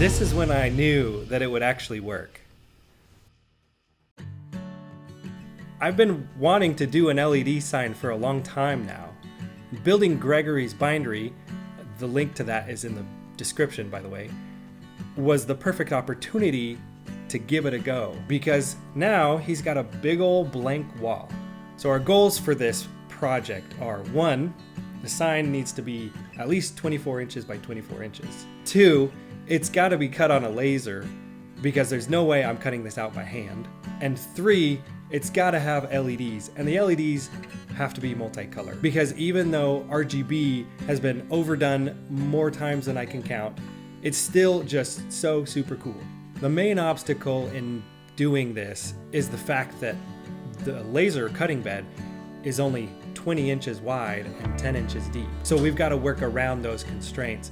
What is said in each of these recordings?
This is when I knew that it would actually work. I've been wanting to do an LED sign for a long time now. Building Gregory's Bindery, the link to that is in the description by the way, was the perfect opportunity to give it a go because now he's got a big old blank wall. So our goals for this project are: 1, the sign needs to be at least 24 inches by 24 inches. 2, it's got to be cut on a laser because there's no way I'm cutting this out by hand. And 3, it's got to have LEDs, and the LEDs have to be multicolor because even though RGB has been overdone more times than I can count, it's still just so super cool. The main obstacle in doing this is the fact that the laser cutting bed is only 20 inches wide and 10 inches deep. So we've got to work around those constraints.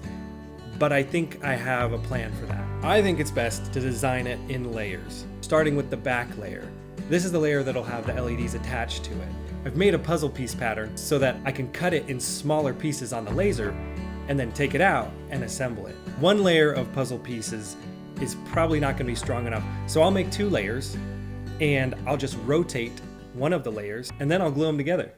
But I think I have a plan for that. I think it's best to design it in layers, starting with the back layer. This is the layer that'll have the LEDs attached to it. I've made a puzzle piece pattern so that I can cut it in smaller pieces on the laser and then take it out and assemble it. One layer of puzzle pieces is probably not going to be strong enough, so I'll make 2 layers and I'll just rotate one of the layers and then I'll glue them together.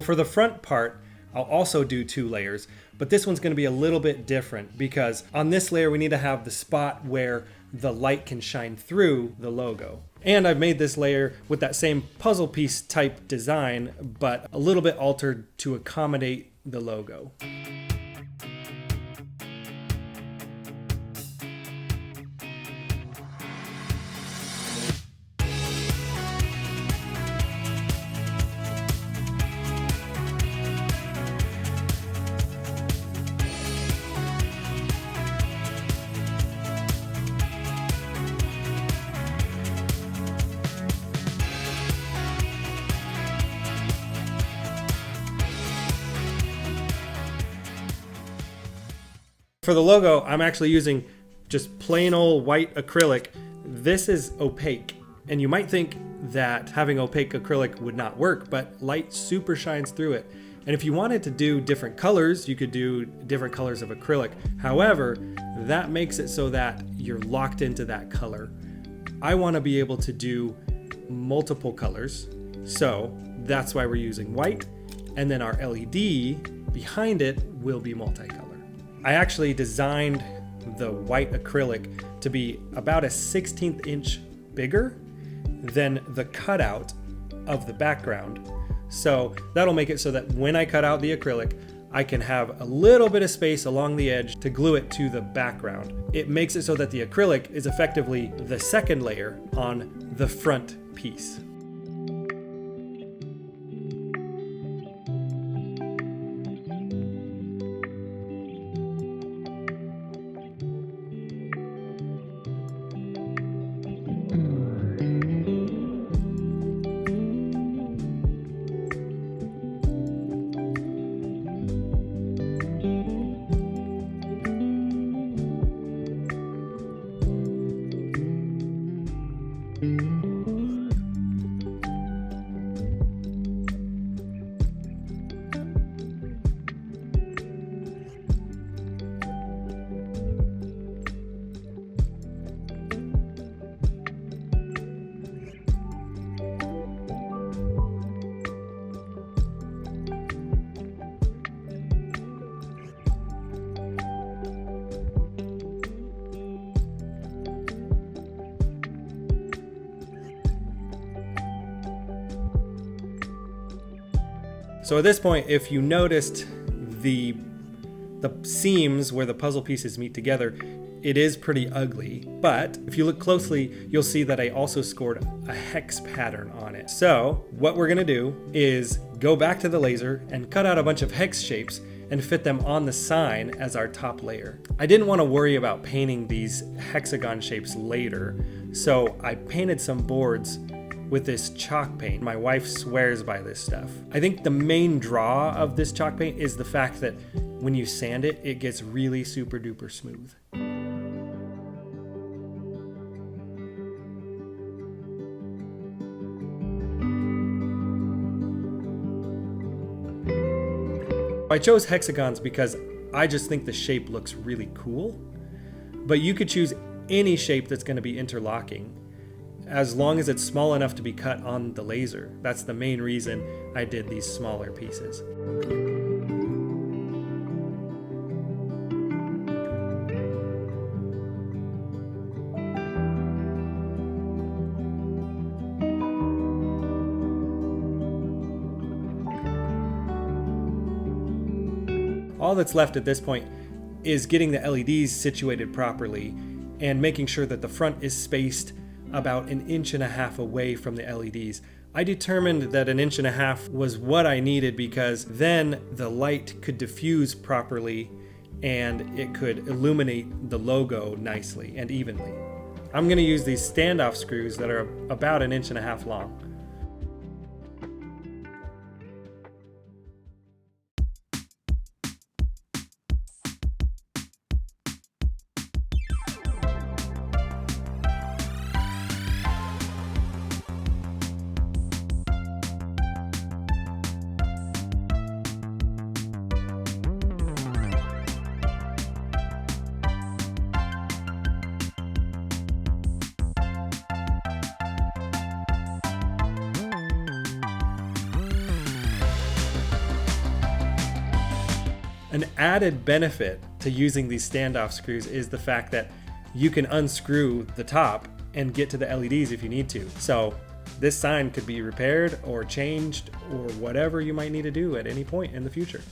For the front part, I'll also do 2 layers, but this one's going to be a little bit different because on this layer we need to have the spot where the light can shine through the logo. And I've made this layer with that same puzzle piece type design, but a little bit altered to accommodate the logo. For the logo, I'm actually using just plain old white acrylic. This is opaque, and you might think that having opaque acrylic would not work, but light super shines through it. And if you wanted to do different colors, you could do different colors of acrylic. However, that makes it so that you're locked into that color. I want to be able to do multiple colors, so that's why we're using white, and then our LED behind it will be multicolor. I actually designed the white acrylic to be about a 1/16 inch bigger than the cutout of the background. So that'll make it so that when I cut out the acrylic, I can have a little bit of space along the edge to glue it to the background. It makes it so that the acrylic is effectively the second layer on the front piece. So at this point, if you noticed the the seams where the puzzle pieces meet together, it is pretty ugly. But if you look closely, you'll see that I also scored a hex pattern on it. So what we're gonna do is go back to the laser and cut out a bunch of hex shapes and fit them on the sign as our top layer. I didn't want to worry about painting these hexagon shapes later, so I painted some boards with this chalk paint. My wife swears by this stuff. I think the main draw of this chalk paint is the fact that when you sand it, it gets really super duper smooth. I chose hexagons because I just think the shape looks really cool, but you could choose any shape that's going to be interlocking as long as it's small enough to be cut on the laser. That's the main reason I did these smaller pieces. All that's left at this point is getting the LEDs situated properly and making sure that the front is spaced about 1.5 inches away from the LEDs. I determined that 1.5 inches was what I needed because then the light could diffuse properly and it could illuminate the logo nicely and evenly. I'm going to use these standoff screws that are about 1.5 inches long. An added benefit to using these standoff screws is the fact that you can unscrew the top and get to the LEDs if you need to. So this sign could be repaired or changed or whatever you might need to do at any point in the future.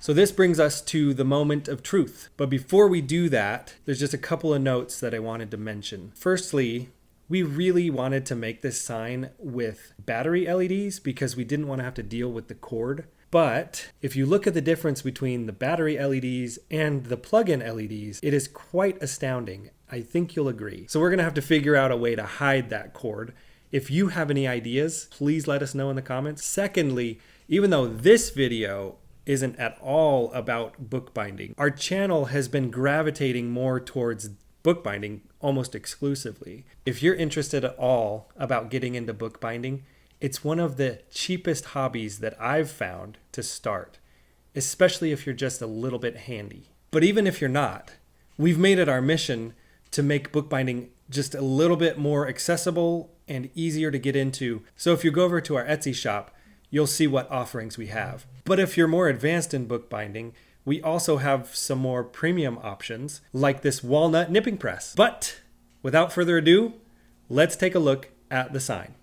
So this brings us to the moment of truth. But before we do that, there's just a couple of notes that I wanted to mention. Firstly, we really wanted to make this sign with battery LEDs because we didn't want to have to deal with the cord. But if you look at the difference between the battery LEDs and the plug-in LEDs, it is quite astounding. I think you'll agree. So we're gonna have to figure out a way to hide that cord. If you have any ideas, please let us know in the comments. Secondly, even though this video isn't at all about bookbinding, our channel has been gravitating more towards bookbinding almost exclusively. If you're interested at all about getting into bookbinding, it's one of the cheapest hobbies that I've found to start, especially if you're just a little bit handy. But even if you're not, we've made it our mission to make bookbinding just a little bit more accessible and easier to get into. So if you go over to our Etsy shop, you'll see what offerings we have. But if you're more advanced in bookbinding, we also have some more premium options like this walnut nipping press. But without further ado, let's take a look at the sign.